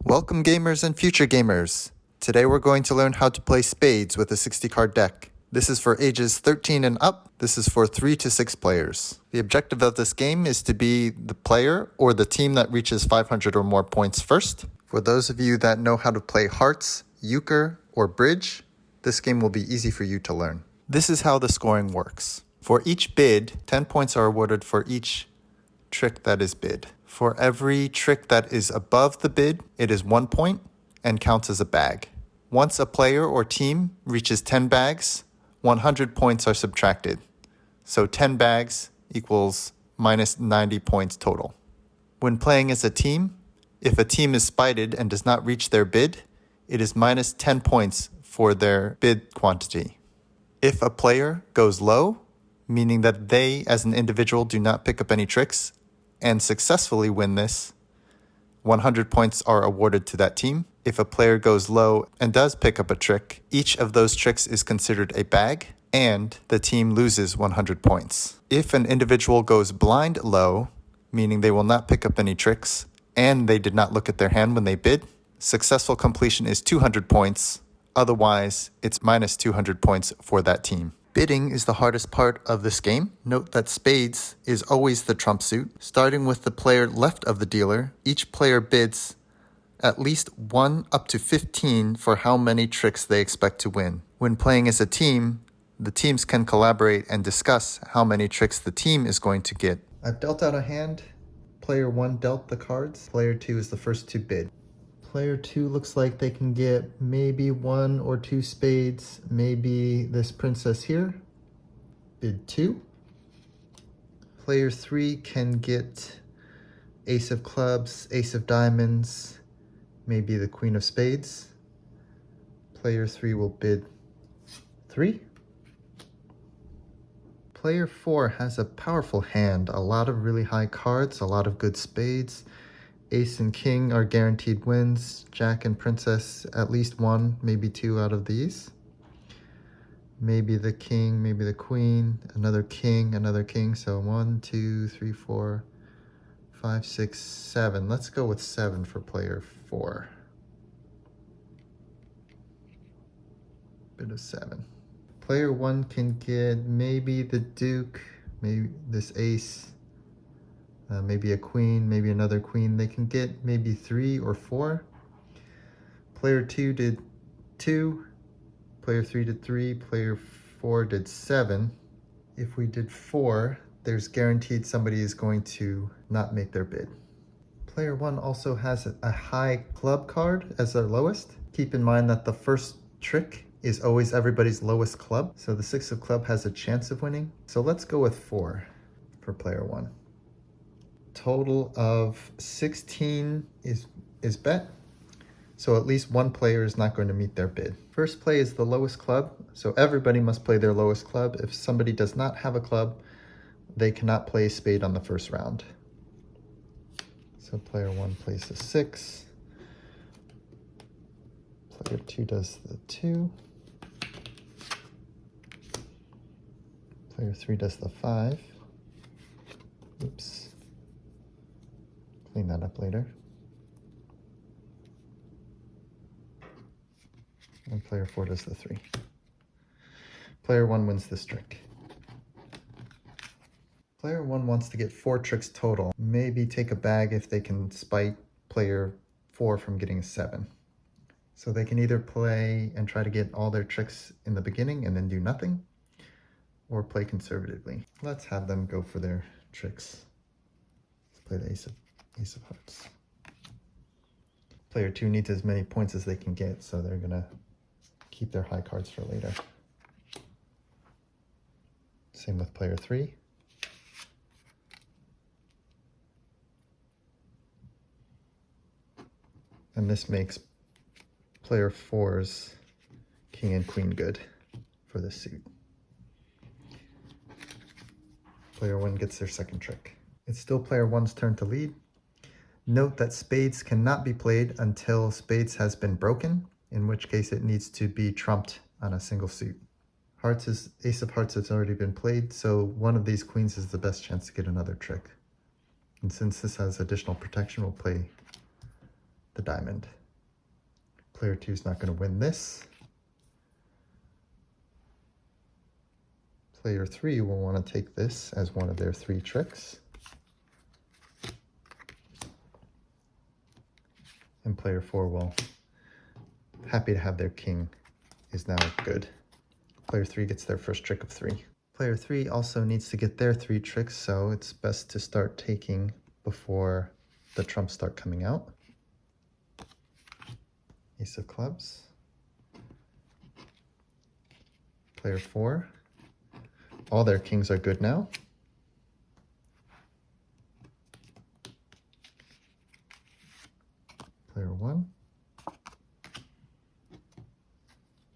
Welcome gamers and future gamers! Today we're going to learn how to play Spades with a 60 card deck. This is for ages 13 and up. This is for 3 to 6 players. The objective of this game is to be the player or the team that reaches 500 or more points first. For those of you that know how to play hearts, euchre, or bridge, this game will be easy for you to learn. This is how the scoring works. For each bid, 10 points are awarded for each trick that is bid. For every trick that is above the bid, it is 1 point and counts as a bag. Once a player or team reaches 10 bags, 100 points are subtracted. So 10 bags equals minus 90 points total. When playing as a team, if a team is spited and does not reach their bid, it is minus 10 points for their bid quantity. If a player goes low, meaning that they as an individual do not pick up any tricks, and successfully win this, 100 points are awarded to that team. If a player goes low and does pick up a trick, each of those tricks is considered a bag, and the team loses 100 points. If an individual goes blind low, meaning they will not pick up any tricks, and they did not look at their hand when they bid, successful completion is 200 points. Otherwise, it's minus 200 points for that team. Bidding is the hardest part of this game. Note that spades is always the trump suit. Starting with the player left of the dealer, each player bids at least 1 up to 15 for how many tricks they expect to win. When playing as a team, the teams can collaborate and discuss how many tricks the team is going to get. I've dealt out a hand. Player 1 dealt the cards. Player 2 is the first to bid. Player 2 looks like they can get maybe 1 or 2 spades, maybe this princess here. Bid 2. Player 3 can get ace of clubs, ace of diamonds, maybe the queen of spades. Player 3 will bid 3. Player 4 has a powerful hand, a lot of really high cards, a lot of good spades. Ace and king are guaranteed wins. Jack and princess, at least 1, maybe 2 out of these. Maybe the king, maybe the queen, another king. So 1, 2, 3, 4, 5, 6, 7. Let's go with 7 for player 4. Bit of 7. Player 1 can get maybe the duke, maybe this ace. Maybe a queen, maybe another queen. They can get maybe 3 or 4. Player 2 did 2. Player 3 did 3. Player 4 did 7. If we did 4, there's guaranteed somebody is going to not make their bid. Player 1 also has a high club card as their lowest. Keep in mind that the first trick is always everybody's lowest club. So the 6 of club has a chance of winning. So let's go with 4 for player 1. Total of 16 is bet, so at least one player is not going to meet their bid. First play is the lowest club, so everybody must play their lowest club. If somebody does not have a club, they cannot play spade on the first round. So player 1 plays the 6. Player 2 does the 2. Player 3 does the 5. Oops. Clean that up later. And player 4 does the 3. Player 1 wins this trick. Player 1 wants to get 4 tricks total. Maybe take a bag if they can spite player 4 from getting a 7. So they can either play and try to get all their tricks in the beginning and then do nothing, or play conservatively. Let's have them go for their tricks. Let's play the ace of hearts. Player 2 needs as many points as they can get, so they're gonna keep their high cards for later. Same with player 3. And this makes player 4's king and queen good for this suit. Player 1 gets their second trick. It's still player 1's turn to lead. Note that spades cannot be played until spades has been broken, in which case it needs to be trumped on a single suit. Ace of hearts has already been played, so one of these queens is the best chance to get another trick. And since this has additional protection, we'll play the diamond. Player 2 is not going to win this. Player 3 will want to take this as one of their 3 tricks. And player 4 will happy to have their king is now good. Player 3 gets their first trick of 3. Player 3 also needs to get their 3 tricks, so it's best to start taking before the trumps start coming out. Ace of clubs. Player 4. All their kings are good now. Player 1.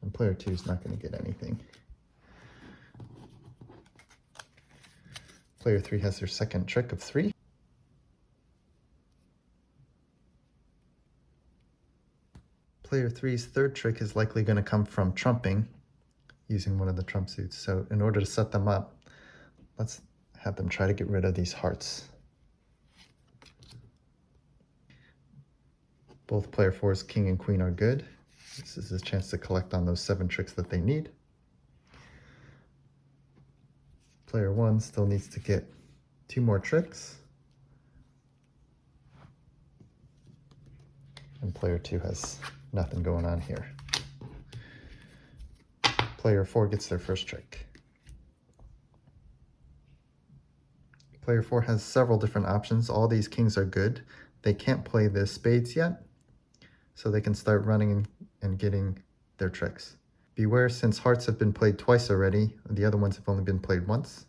And player 2 is not going to get anything. Player 3 has their second trick of 3. Player 3's third trick is likely going to come from trumping using one of the trump suits. So in order to set them up, let's have them try to get rid of these hearts. Both player 4's king and queen are good. This is a chance to collect on those 7 tricks that they need. Player 1 still needs to get 2 more tricks. And player 2 has nothing going on here. Player 4 gets their first trick. Player 4 has several different options. All these kings are good. They can't play the spades yet, so they can start running and getting their tricks. Beware, since hearts have been played twice already, the other ones have only been played once,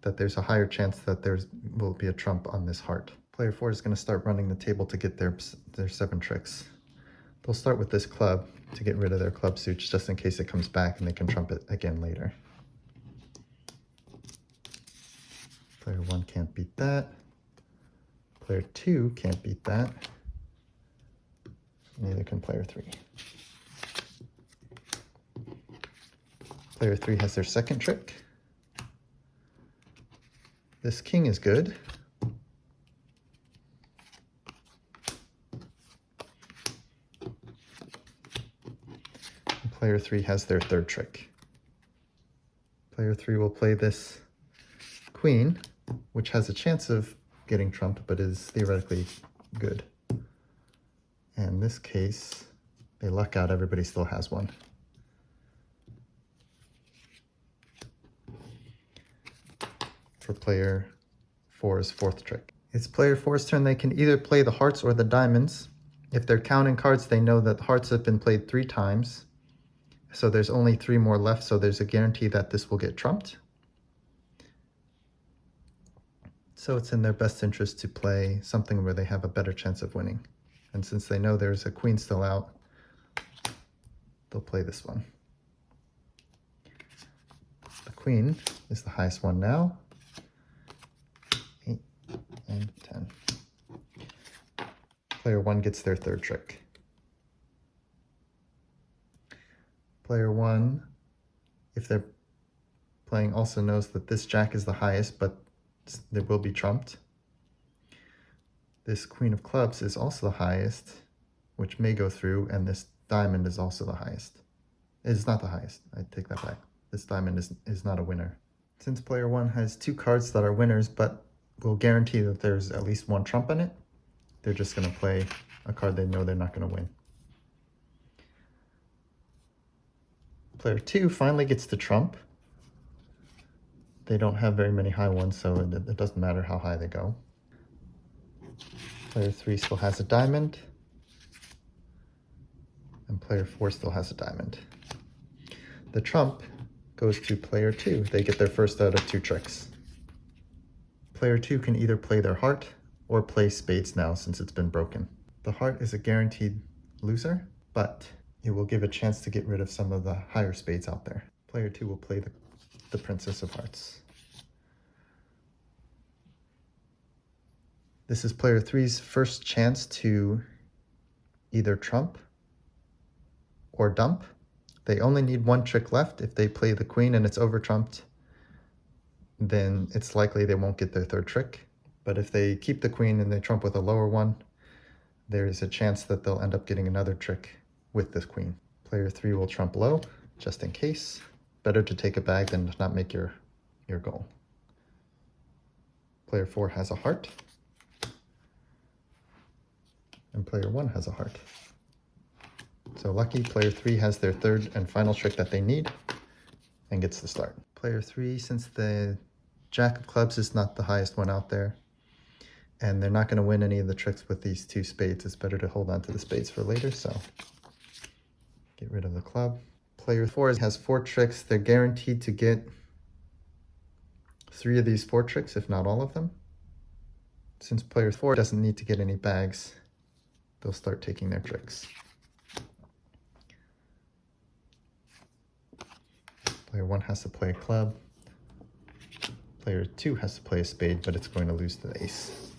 that there's a higher chance that there will be a trump on this heart. Player 4 is going to start running the table to get their 7 tricks. They'll start with this club to get rid of their club suits just in case it comes back and they can trump it again later. Player 1 can't beat that. Player 2 can't beat that. Neither can player 3. Player 3 has their second trick. This king is good. And player 3 has their third trick. Player 3 will play this queen, which has a chance of getting trumped, but is theoretically good. And in this case, they luck out, everybody still has one. For player 4's fourth trick. It's player 4's turn. They can either play the hearts or the diamonds. If they're counting cards, they know that hearts have been played 3 times. So there's only 3 more left, so there's a guarantee that this will get trumped. So it's in their best interest to play something where they have a better chance of winning. And since they know there's a queen still out, they'll play this one. The queen is the highest one now. 8 and 10. Player 1 gets their third trick. Player 1, if they're playing, also knows that this jack is the highest, but they will be trumped. This queen of clubs is also the highest, which may go through, and this diamond is also the highest. It's not the highest, I take that back. This diamond is not a winner. Since player 1 has 2 cards that are winners, but will guarantee that there's at least 1 trump on it, they're just going to play a card they know they're not going to win. Player 2 finally gets the trump. They don't have very many high ones, so it doesn't matter how high they go. Player 3 still has a diamond, and player 4 still has a diamond. The trump goes to player 2. They get their first out of 2 tricks. Player 2 can either play their heart or play spades now since it's been broken. The heart is a guaranteed loser, but it will give a chance to get rid of some of the higher spades out there. Player 2 will play the princess of hearts. This is player 3's first chance to either trump or dump. They only need 1 trick left. If they play the queen and it's over trumped, then it's likely they won't get their third trick. But if they keep the queen and they trump with a lower one, there's a chance that they'll end up getting another trick with this queen. Player 3 will trump low, just in case. Better to take a bag than to not make your goal. Player 4 has a heart. And player 1 has a heart. So lucky, player 3 has their third and final trick that they need and gets the start. Player 3, since the Jack of clubs is not the highest one out there, and they're not going to win any of the tricks with these two spades, it's better to hold on to the spades for later, so get rid of the club. Player 4 has 4 tricks. They're guaranteed to get 3 of these 4 tricks, if not all of them. Since player 4 doesn't need to get any bags, they'll start taking their tricks. Player 1 has to play a club. Player 2 has to play a spade, but it's going to lose to the ace.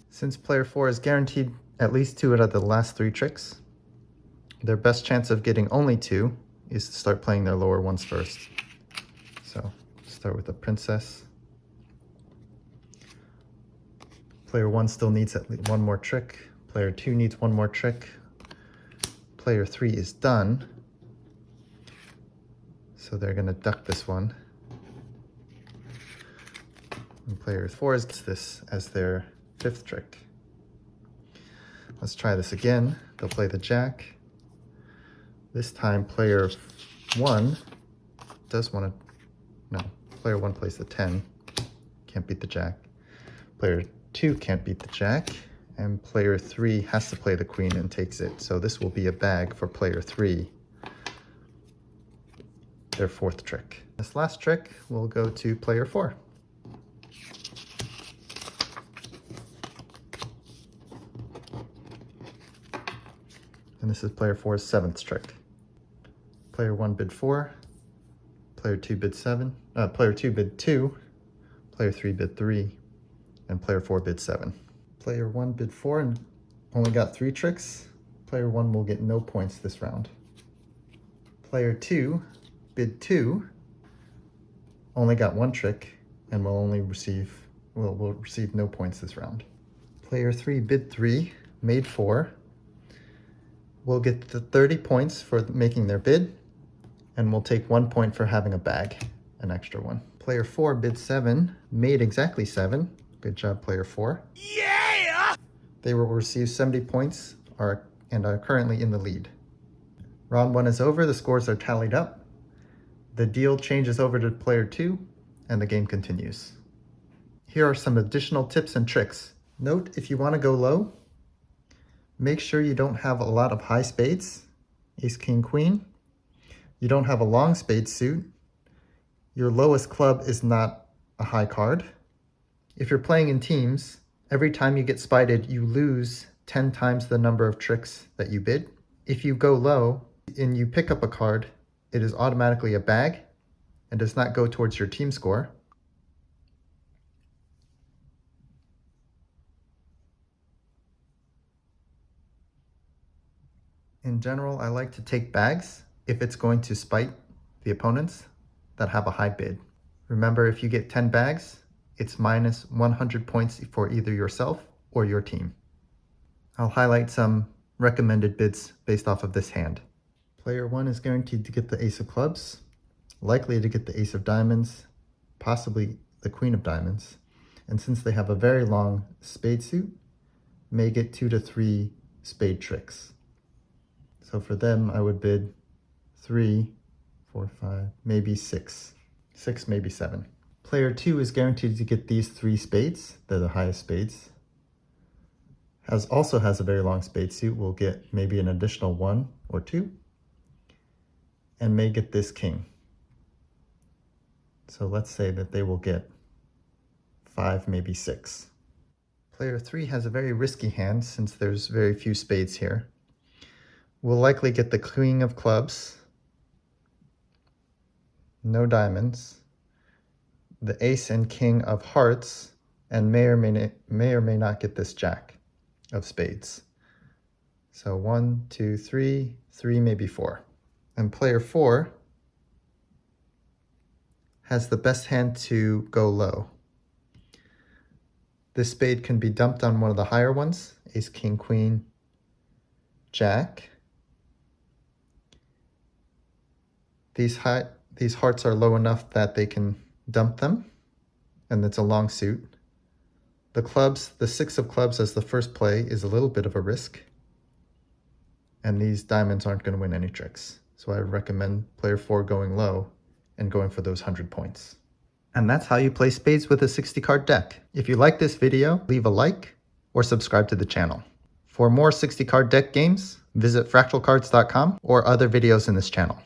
Since player 4 is guaranteed at least 2 out of the last 3 tricks, their best chance of getting only 2 is to start playing their lower ones first. So start with the princess. Player 1 still needs at least 1 more trick. Player 2 needs 1 more trick. Player 3 is done. So they're going to duck this one. And player 4 gets this as their 5th trick. Let's try this again. They'll play the jack. This time player 1 does want to, no, player 1 plays the 10. Can't beat the jack. Player 2 can't beat the jack. And player 3 has to play the queen and takes it. So this will be a bag for player 3. Their 4th trick. This last trick will go to player 4. And this is player 4's 7th trick. Player 1 bid 4, player 2 bid 7, player 2 bid 2, player 3 bid 3, and player 4 bid 7. Player 1 bid 4 and only got 3 tricks. Player 1 will get no points this round. Player 2 bid 2, only got 1 trick, and will receive no points this round. Player 3 bid 3, made 4, will get the 30 points for making their bid, and will take 1 point for having a bag, an extra one. Player 4 bid 7, made exactly 7. Good job, player 4. Yeah! They will receive 70 points and are currently in the lead. Round 1 is over, the scores are tallied up. The deal changes over to player 2, and the game continues. Here are some additional tips and tricks. Note, if you want to go low, make sure you don't have a lot of high spades, ace, king, queen. You don't have a long spade suit. Your lowest club is not a high card. If you're playing in teams, every time you get spaded, you lose 10 times the number of tricks that you bid. If you go low and you pick up a card, it is automatically a bag and does not go towards your team score. In general, I like to take bags if it's going to spite the opponents that have a high bid. Remember, if you get 10 bags, it's minus 100 points for either yourself or your team. I'll highlight some recommended bids based off of this hand. Player 1 is guaranteed to get the ace of clubs, likely to get the ace of diamonds, possibly the queen of diamonds, and since they have a very long spade suit, may get 2 to 3 spade tricks. So for them, I would bid 3, 4, 5, maybe 6. 6, maybe 7. Player 2 is guaranteed to get these 3 spades. They're the highest spades. Also has a very long spade suit. Will get maybe an additional 1 or 2. And may get this king. So let's say that they will get 5, maybe 6. Player 3 has a very risky hand since there's very few spades here. Will likely get the queen of clubs, no diamonds, the ace and king of hearts, and may or may not get this jack of spades. So 1, 2, 3, 3, maybe 4. And player 4 has the best hand to go low. This spade can be dumped on one of the higher ones, ace, king, queen, jack. These hearts are low enough that they can dump them, and it's a long suit. The clubs, the 6 of clubs as the first play is a little bit of a risk, and these diamonds aren't going to win any tricks. So I recommend player 4 going low and going for those 100 points. And that's how you play spades with a 60 card deck. If you like this video, leave a like or subscribe to the channel. For more 60 card deck games, visit fractalcards.com or other videos in this channel.